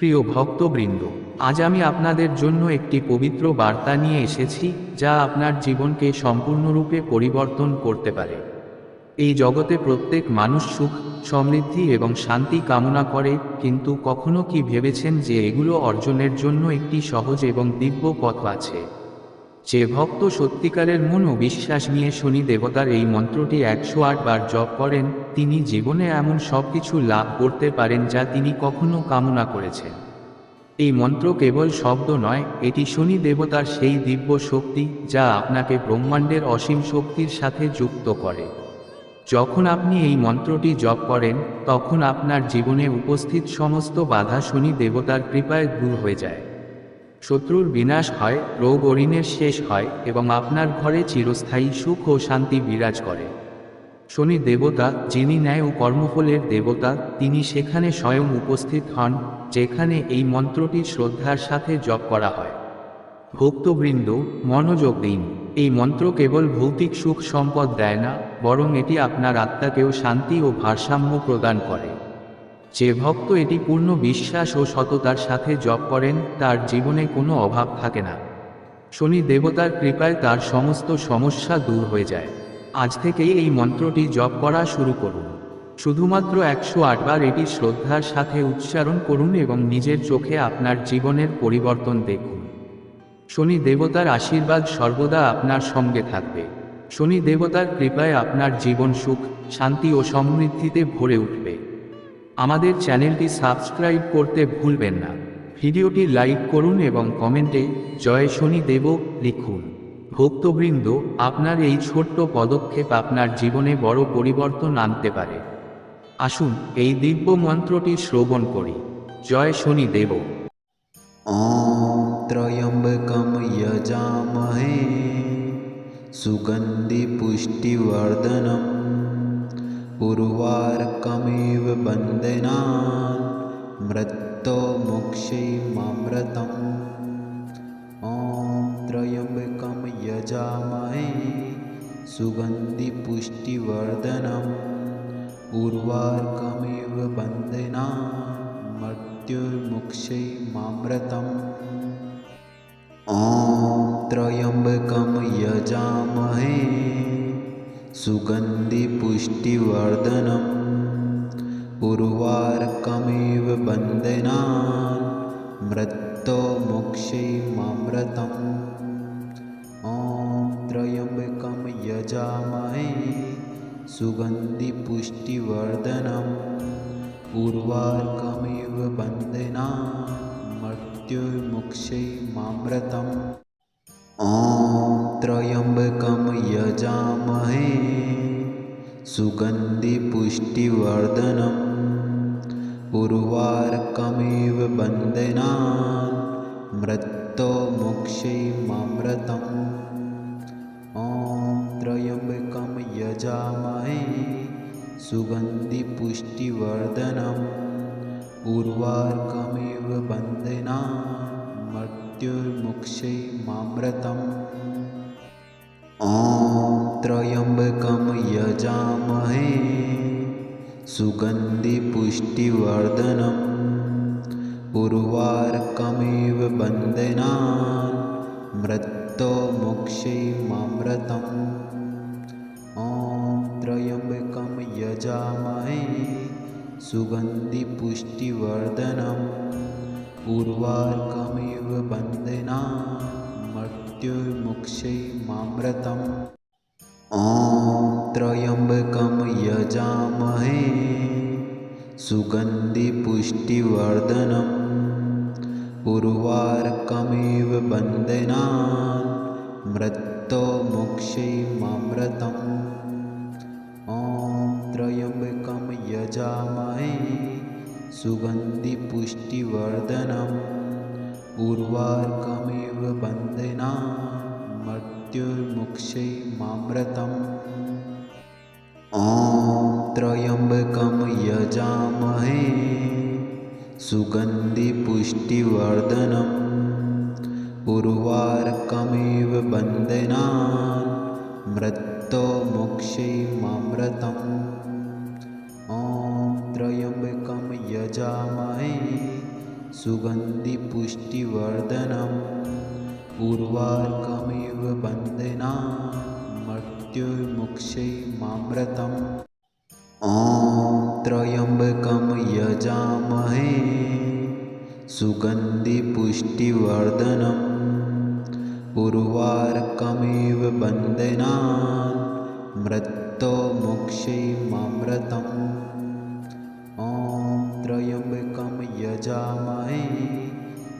প্রিয় ভক্তবৃন্দ, আজ আমি আপনাদের জন্য একটি পবিত্র বার্তা নিয়ে এসেছি, যা আপনার জীবনকে সম্পূর্ণরূপে পরিবর্তন করতে পারে। এই জগতে প্রত্যেক মানুষ সুখ, সমৃদ্ধি এবং শান্তি কামনা করে, কিন্তু কখনো কি ভেবেছেন যে এগুলো অর্জনের জন্য একটি সহজ এবং দিব্য পথ আছে? যে ভক্ত সত্যিকারের মন ও বিশ্বাস নিয়ে শনি দেবতার এই মন্ত্রটি 108 বার জপ করেন, তিনি জীবনে এমন সব কিছু লাভ করতে পারেন যা তিনি কখনো কামনা করেছেন। এই মন্ত্র কেবল শব্দ নয়, এটি শনি দেবতার সেই দিব্য শক্তি যা আপনাকে ব্রহ্মাণ্ডের অসীম শক্তির সাথে যুক্ত করে। যখন আপনি এই মন্ত্রটি জপ করেন, তখন আপনার জীবনে উপস্থিত সমস্ত বাধা শনি দেবতার কৃপায় দূর হয়ে যায়। শত্রুর বিনাশ হয়, রোগ ও ঋণের শেষ হয়, এবং আপনার ঘরে চিরস্থায়ী সুখ ও শান্তি বিরাজ করে। শনি দেবতা, যিনি ন্যায় ও কর্মফলের দেবতা, তিনি সেখানে স্বয়ং উপস্থিত হন, যেখানে এই মন্ত্রটি শ্রদ্ধার সাথে জপ করা হয়। ভক্তবৃন্দ, মনোযোগ দিন। এই মন্ত্র কেবল ভৌতিক সুখ সম্পদ দেয় না, বরং এটি আপনার আত্মাকেও শান্তি ও ভারসাম্য প্রদান করে। যে ভক্ত এটি পূর্ণ বিশ্বাস ও সততার সাথে জপ করেন, তার জীবনে কোনো অভাব থাকে না। শনি দেবতার কৃপায় তার সমস্ত সমস্যা দূর হয়ে যায়। আজ থেকেই এই মন্ত্রটি জপ করা শুরু করুন। শুধুমাত্র 108 বার এটি শ্রদ্ধার সাথে উচ্চারণ করুন এবং নিজের চোখে আপনার জীবনের পরিবর্তন দেখুন। শনি দেবতার আশীর্বাদ সর্বদা আপনার সঙ্গে থাকবে। শনি দেবতার কৃপায় আপনার জীবন সুখ, শান্তি ও সমৃদ্ধিতে ভরে উঠবে। আমাদের চ্যানেলটি সাবস্ক্রাইব করতে ভুলবেন না। ভিডিওটি লাইক করুন এবং কমেন্টে জয় শনি দেব লিখুন। ভক্তবৃন্দ, আপনার এই ছোট্ট পদক্ষেপ আপনার জীবনে বড় পরিবর্তন আনতে পারে। আসুন এই দিব্য মন্ত্রটি শ্রবণ করি। জয় শনি দেব। ॐ त्र्यम्बकं यजामहे सुगन्धिपुष्टिवर्धनम् उर्वारुकमिव बन्धनान् मृत्युर्मुक्षीयमामृतम्। ॐ त्र्यम्बकं यजामहे सुगन्धिपुष्टिवर्धनम् उर्वारुकमिव बन्धनान् मृत्युर्मुक्षीयमामृतम्। ॐ त्र्यम्बकं यजामहे सुगन्धिपुष्टिवर्धनम् उर्वारुकमिव बन्धनान् मृत्युर्मुक्षीयमामृतम्। ॐ त्र्यम्बकं यजामहे सुगन्धिपुष्टिवर्धनम् उर्वारुकमिव बन्धनान् मृत्युर्मुक्षीयमामृतम्। ॐ त्र्यम्बकं यजामहे सुगन्धिपुष्टिवर्धनम् उर्वारुकमिव बन्धनान् मृत्युर्मुक्षीयमामृतम्। ॐ त्र्यम्बकं यजामहे सुगन्धिपुष्टिवर्धनम् उर्वारुकमिव बन्धनान् मृत्युर्मुक्षीयमामृतम्। ॐ त्र्यम्बकं यजामहे सुगन्धिपुष्टिवर्धनम् उर्वारुकमिव बन्धनान् मृत्युर्मुक्षीयमामृतम्। ॐ त्र्यम्बकं यजामहे सुगन्धिपुष्टिवर्धनम् उर्वारुकमिव बन्धनान् मृत्युर्मुक्षीयमामृतम्। ॐ त्र्यम्बकं यजामहे सुगन्धिपुष्टिवर्धनम् उर्वारुकमिव बन्धनान् मृत्युर्मुक्षीयमामृतम्। ॐ त्र्यम्बकं यजामहे सुगन्धिपुष्टिवर्धनम् उर्वारुकमिव बन्धनान् मृत्युर्मुक्षीयमामृतम्। ॐ त्र्यम्बकं यजामहे सुगन्धिपुष्टिवर्धनम् उर्वारुकमिव बन्धनान् मृत्युर्मुक्षीयमामृतम्। ॐ त्र्यम्बकं यजामहे सुगन्धिपुष्टिवर्धनम् उर्वारुकमिव बन्धनान् मृत्युर्मुक्षैर्मामृतम् ॐ त्र्यम्बकं यजामहे सुगन्धिपुष्टिवर्धनम् उर्वारुकमिव बन्धनान् मृत्युर्मुक्षैर्मामृतम् ॐ त्र्यम्बकं यजामहे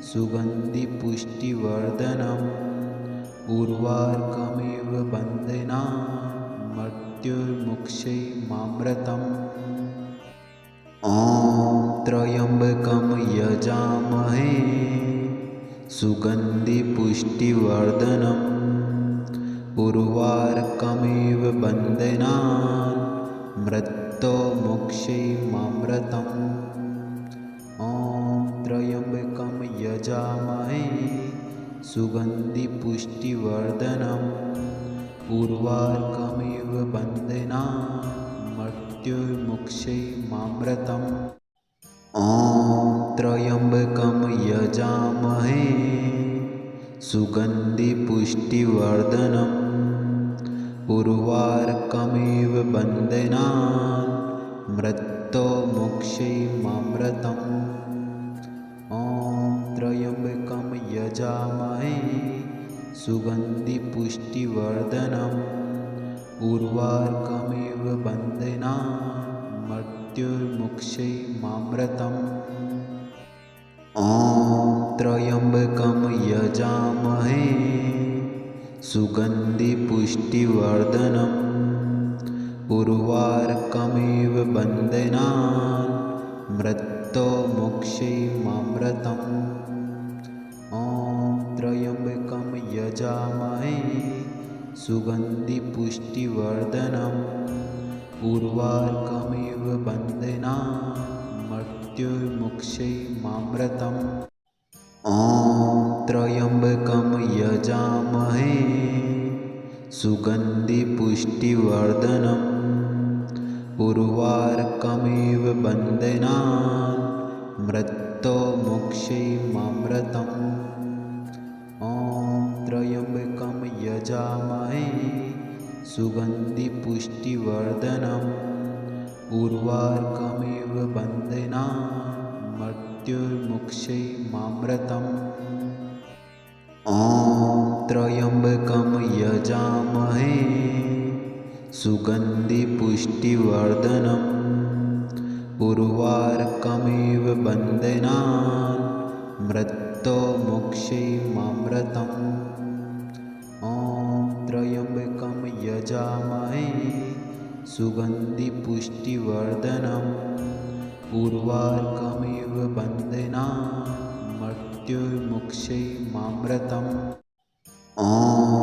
सुगन्धिपुष्टिवर्धनम् उर्वारुकमिव बन्धनान् मृत्युर्मुक्षैर्मामृतम् ॐ त्र्यम्बकं यजामहे सुगन्धिपुष्टिवर्धनम् उर्वारुकमिव बन्धनान् मृत्युर्मुक्षैर्मामृतम् ॐ त्र्यम्बकं यजामहे सुगन्धिपुष्टिवर्धनम् उर्वारुकमिव बन्धनान् मृत्युर्मुक्षैर्मामृतम् ॐ त्र्यम्बकं यजामहे सुगन्धिपुष्टिवर्धनम् उर्वारुकमिव बन्धनान् मृत्युर्मुक्षैर्मामृतम् ॐ त्र्यम्बकं यजामहे सुगन्धिपुष्टिवर्धनम् उर्वारुकमिव बन्धनान् मृत्युर्मुक्षैर्मामृतम् ॐ त्र्यम्बकं यजामहे सुगन्धिपुष्टिवर्धनम् उर्वारुकमिव बन्धनान् मृत्युर्मुक्षैर्मामृतम् ॐ त्र्यम्बकं यजामहे सुगन्धिपुष्टिवर्धनम् उर्वारुकमिव बन्धनान् मृत्युर्मुक्षैर्मामृतम् ॐ त्र्यम्बकं यजामहे सुगन्धिपुष्टिवर्धनम् उर्वारुकमिव बन्धनान् मृत्युर्मुक्षैर्मामृतम् ॐ त्र्यम्बकं यजामहे सुगन्धिपुष्टिवर्धनम् उर्वारुकमिव बन्धनान् मृत्युर्मुक्षैर्मामृतम् ॐ त्र्यम्बकं यजामहे सुगन्धिपुष्टिवर्धनम् उर्वारुकमिव बन्धनान् मृत्युर्मुक्षैर्मामृतम् ॐ त्र्यम्बकं यजामहे सुगन्धिपुष्टिवर्धनम् उर्वारुकमिव बन्धनान् मृत्युर्मुक्षैर्मामृतम्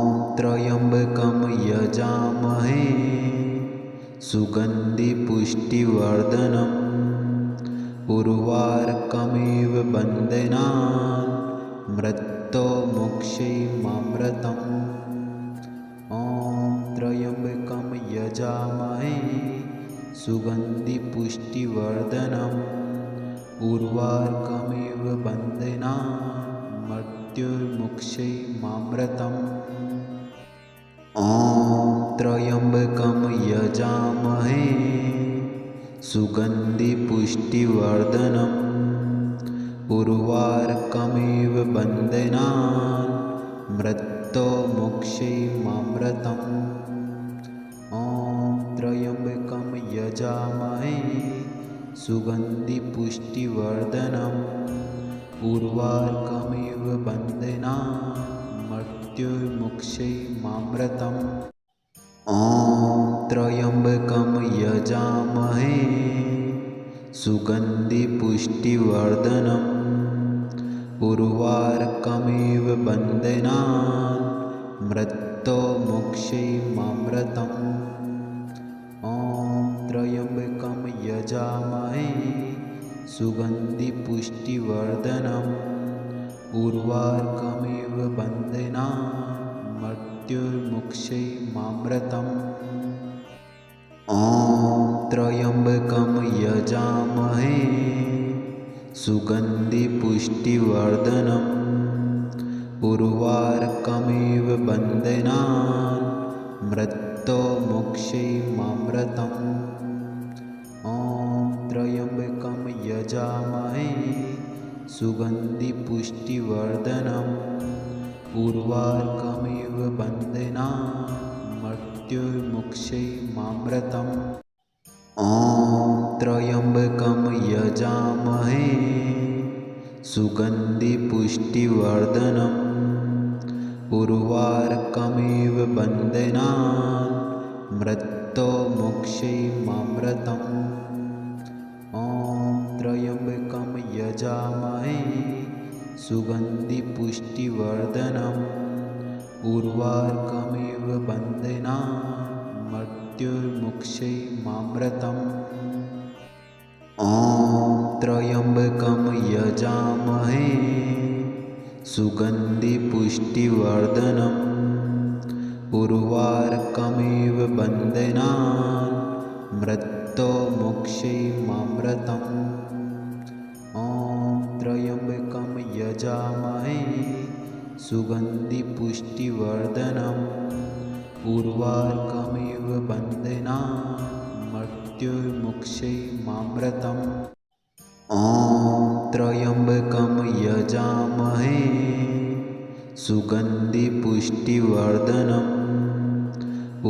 ॐ त्र्यम्बकं यजामहे सुगन्धिपुष्टिवर्धनम् उर्वारुकमिव बन्धनान् मृत्युर्मुक्षैर्मामृतम् ॐ त्र्यम्बकं यजामहे सुगन्धिपुष्टिवर्धनम् उर्वारुकमिव बन्धनान् मृत्युर्मुक्षैर्मामृतम् ॐ त्र्यम्बकं यजामहे सुगन्धिपुष्टिवर्धनम् उर्वारुकमिव बन्धनान् मृत्युर्मुक्षैर्मामृतम् ॐ त्र्यम्बकं यजामहे सुगन्धिपुष्टिवर्धनम् उर्वारुकमिव बन्धनान् मृत्युर्मुक्षैर्मामृतम् ॐ त्र्यम्बकं यजामहे सुगन्धिपुष्टिवर्धनम् उर्वारुकमिव बन्धनान् मृत्युर्मुक्षैर्मामृतम् ॐ त्र्यम्बकं यजामहे सुगन्धिपुष्टिवर्धनम् उर्वारुकमिव बन्धनान् मृत्युर्मुक्षैर्मामृतम् ॐ त्र्यम्बकं यजामहे सुगन्धिपुष्टिवर्धनम् उर्वारुकमिव बन्धनान् मृत्योर्मुक्षैर्मामृतम् ॐ त्र्यम्बकं यजामहे सुगन्धिपुष्टिवर्धनम् उर्वारुकमिव बन्धनान् मृत्योर्मुक्षैर्मामृतम् ॐ त्र्यम्बकं यजामहे सुगन्धिपुष्टिवर्धनम् उर्वारुकमिव बन्धनान् मृत्योर्मुक्षैर्मामृतम् ॐ त्र्यम्बकं यजामहे सुगन्धिपुष्टिवर्धनम् उर्वारुकमिव बन्धनान् मृत्योर्मुक्षैर्मामृतम् ॐ त्र्यम्बकं यजामहे सुगन्धिपुष्टिवर्धनम् उर्वारुकमिव बन्धनान् मृत्योर्मुक्षैर्मामृतम् ॐ त्र्यम्बकं यजामहे सुगन्धिपुष्टिवर्धनम् उर्वारुकमिव बन्धनान् मृत्योर्मुक्षैर्मामृतम् ॐ त्र्यम्बकं यजामहे सुगन्धिपुष्टिवर्धनम्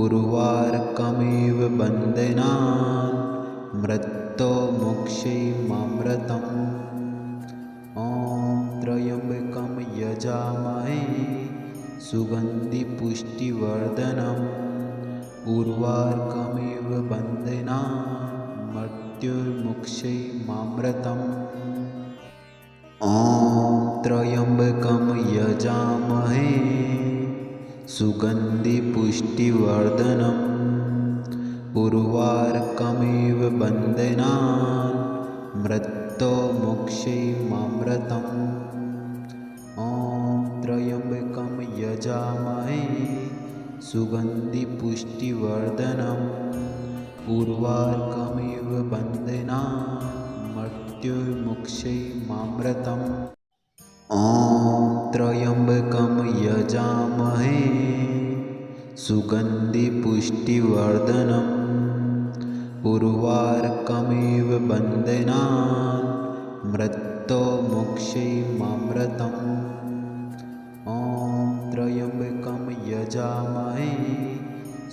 उर्वारुकमिव बन्धनान् मृत्योर्मुक्षैर्मामृतम् ॐ त्र्यम्बकं यजामहे सुगन्धिपुष्टिवर्धनम् उर्वारुकमिव बन्धनान् मृत्योर्मुक्षैर्मामृतम् ॐ त्र्यम्बकं यजामहे सुगन्धिपुष्टिवर्धनम् उर्वारुकमिव बन्धनान् मृत्योर्मुक्षैर्मामृतम् ॐ त्र्यम्बकं यजामहे सुगन्धिपुष्टिवर्धनम् उर्वारुकमिव बन्धनान् मृत्योर्मुक्षैर्मामृतम् ॐ त्र्यम्बकं यजामहे सुगन्धिपुष्टिवर्धनम् उर्वारुकमिव बन्धनान् मृत्योर्मुक्षैर्मामृतम् ॐ त्र्यम्बकं यजामहे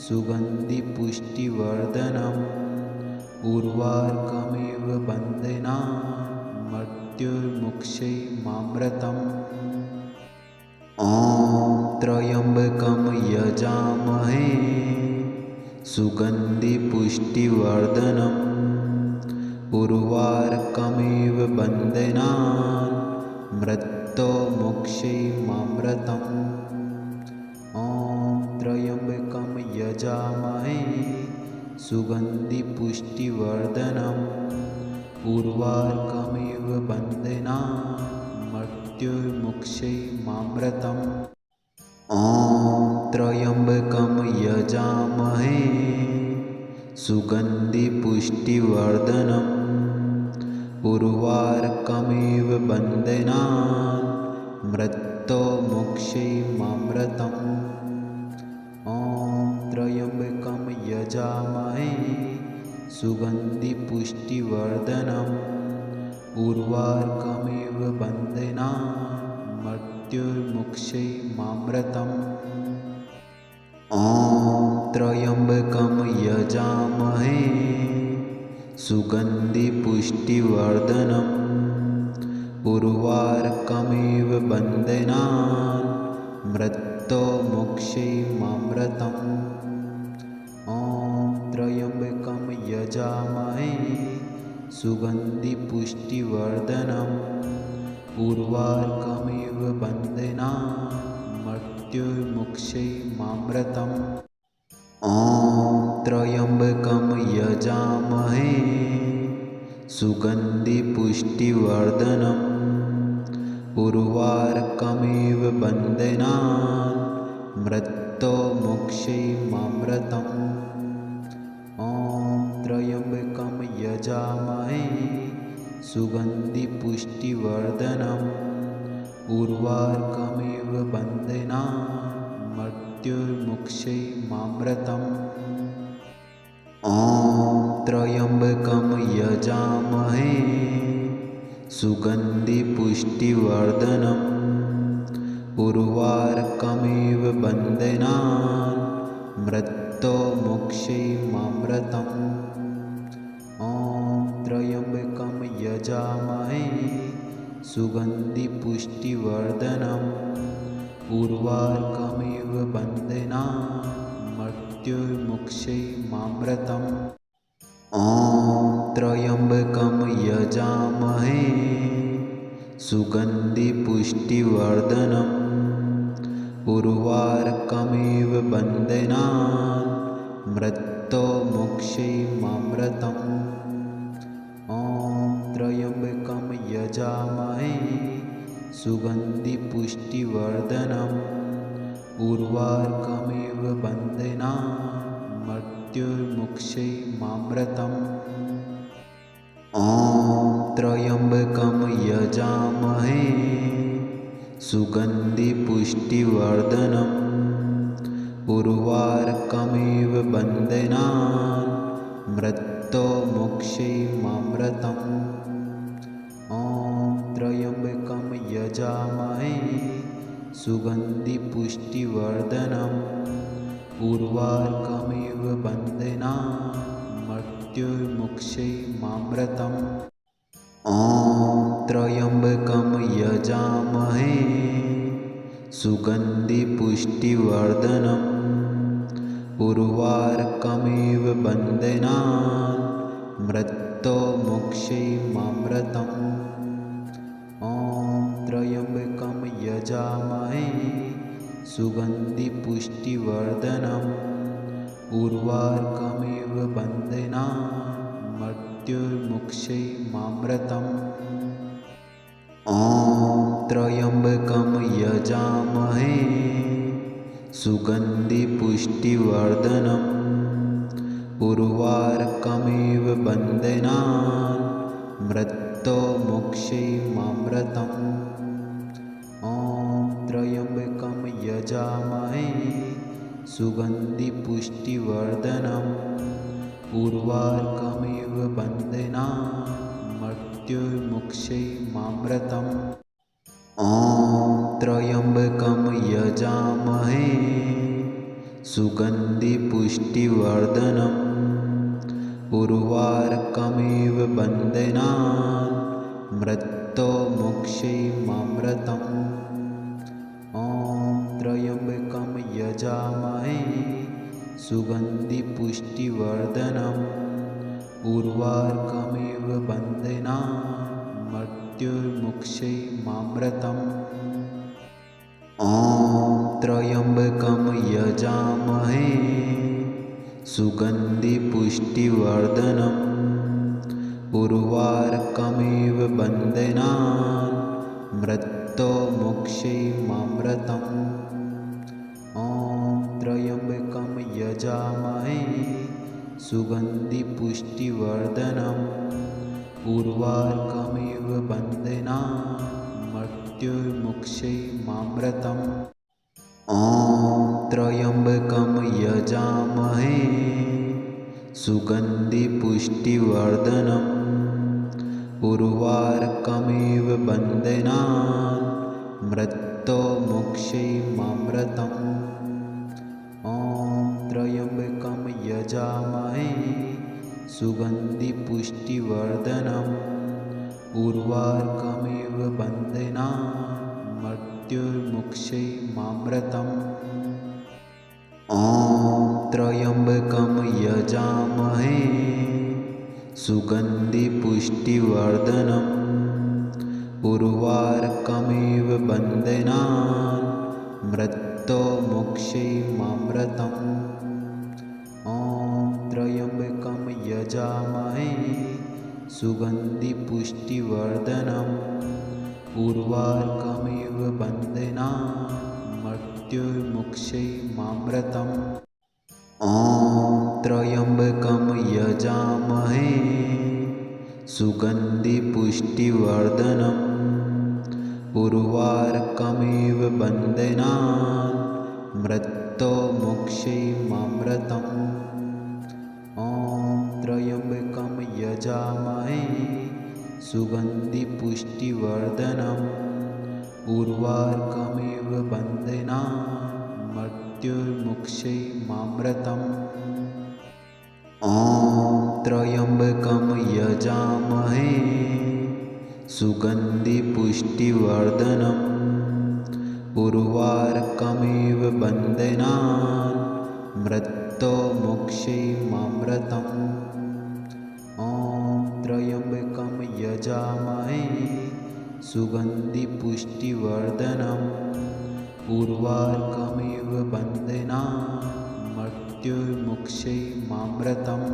सुगन्धिपुष्टिवर्धनम् उर्वारुकमिव बन्धनान् मृत्योर्मुक्षैर्मामृतम् ॐ त्र्यम्बकं यजामहे सुगन्धिपुष्टिवर्धनम् उर्वारुकमिव बन्धनान् मृत्योर्मुक्षैर्मामृतम् ॐ त्र्यम्बकं यजामहे सुगन्धिपुष्टिवर्धनम् उर्वारुकमिव बन्धनान् मृत्योर्मुक्षैर्मामृतम् ॐ त्र्यम्बकं यजामहे सुगन्धिपुष्टिवर्धनम् उर्वारुकमिव बन्धनान् मृत्योर्मुक्षैर्मामृतम् ॐ त्र्यम्बकं यजामहे सुगन्धिपुष्टिवर्धनम् उर्वारुकमिव बन्धनान् मृत्योर्मुक्षैर्मामृतम् ॐ त्र्यम्बकं यजामहे सुगन्धिपुष्टिवर्धनम् उर्वारुकमिव बन्धनान् मृत्योर्मुक्षैर्मामृतम् ॐ त्र्यम्बकं यजामहे सुगन्धिपुष्टिवर्धनम् उर्वारुकमिव बन्धनान् मृत्योर्मुक्षैर्मामृतम् ॐ त्र्यम्बकं यजामहे सुगन्धिपुष्टिवर्धनम् उर्वारुकमिव बन्धनान् मृत्योर्मुक्षैर्मामृतम् ॐ त्र्यम्बकं यजामहे सुगन्धिपुष्टिवर्धनम् उर्वारुकमिव बन्धनान् मृत्युर्मुक्षैमामृतम् ॐ त्र्यम्बकं यजामहे सुगन्धिपुष्टिवर्धनम् उर्वारुकमिव बन्धनान् मृत्युर्मुक्षैमामृतम् ॐ त्र्यम्बकं यजामहे सुगन्धिपुष्टिवर्धनम् उर्वारुकमिव बन्धनान् मृत्युर्मुक्षैमामृतम् ॐ त्र्यम्बकं यजामहे सुगन्धिपुष्टिवर्धनम् उर्वारुकमिव बन्धनान् मृत्युर्मुक्षैमामृतम् ॐ त्र्यम्बकं यजामहे सुगन्धिपुष्टिवर्धनम् उर्वारुकमिव बन्धनान् मृत्युर्मुक्षैमामृतम् ॐ त्र्यम्बकं यजामहे सुगन्धिपुष्टिवर्धनम् उर्वारुकमिव बन्धनान् मृत्युर्मुक्षैमामृतम् ॐ त्र्यम्बकं यजामहे सुगन्धिपुष्टिवर्धनम् उर्वारुकमिव बन्धनान् मृत्युर्मुक्षैमामृतम् ॐ त्र्यम्बकं यजामहे सुगन्धिपुष्टिवर्धनम् उर्वारुकमिव बन्धनान् मृत्युर्मुक्षैमामृतम् ॐ त्र्यम्बकं यजामहे सुगन्धिपुष्टिवर्धनम् उर्वारुकमिव बन्धनान् मृत्युर्मुक्षैमामृतम् ॐ त्र्यम्बकं यजामहे सुगन्धिपुष्टिवर्धनम् उर्वारुकमिव बन्धनान् मृत्युर्मुक्षैमामृतम् ॐ त्र्यम्बकं यजामहे सुगन्धिपुष्टिवर्धनम् उर्वारुकमिव बन्धनान् मृत्युर्मुक्षैमामृतम् ॐ त्र्यम्बकं यजामहे सुगन्धिपुष्टिवर्धनम् उर्वारुकमिव बन्धनान् मृत्युर्मुक्षैमामृतम् ॐ त्र्यम्बकं यजामहे सुगन्धिपुष्टिवर्धनम् उर्वारुकमिव बन्धनान् मृत्युर्मुक्षैमामृतम् ॐ त्र्यम्बकं यजामहे सुगन्धिपुष्टिवर्धनम् उर्वारुकमिव बन्धनान् मृत्युर्मुक्षैमामृतम् ॐ त्र्यम्बकं यजामहे सुगन्धिपुष्टिवर्धनम् उर्वारुकमिव बन्धनान् मृत्युर्मुक्षैमामृतम् ॐ त्र्यम्बकं यजामहे सुगन्धिपुष्टिवर्धनम् उर्वारुकमिव बन्धनान् मृत्युर्मुक्षैमामृतम् ॐ त्र्यम्बकं यजामहे सुगन्धिपुष्टिवर्धनम् उर्वारुकमिव बन्धनान् मृत्युर्मुक्षैमामृतम् ॐ त्र्यम्बकं यजामहे सुगन्धिपुष्टिवर्धनम् उर्वारुकमिव बन्धनान् मृत्युर्मुक्षैमामृतम् ॐ त्र्यम्बकं यजामहे सुगन्धिपुष्टिवर्धनम् उर्वारुकमिव बन्धनान् मृत्युर्मुक्षैमामृतम् ॐ त्र्यम्बकं यजामहे सुगन्धिपुष्टिवर्धनम् उर्वारुकमिव बन्धनान् मृत्योर्मुक्षैर्मामृतम् ॐ त्र्यम्बकं यजामहे सुगन्धिपुष्टिवर्धनम् उर्वारुकमिव बन्धनान् मृत्योर्मुक्षैर्मामृतम् ॐ त्र्यम्बकं यजामहे सुगन्धिपुष्टिवर्धनम् उर्वारुकमिव बन्धनान् मृत्योर्मुक्षैर्मामृतम् ॐ त्र्यम्बकं यजामहे सुगन्धिपुष्टिवर्धनम् उर्वारुकमिव बन्धनान् मृत्योर्मुक्षैर्मामृतम्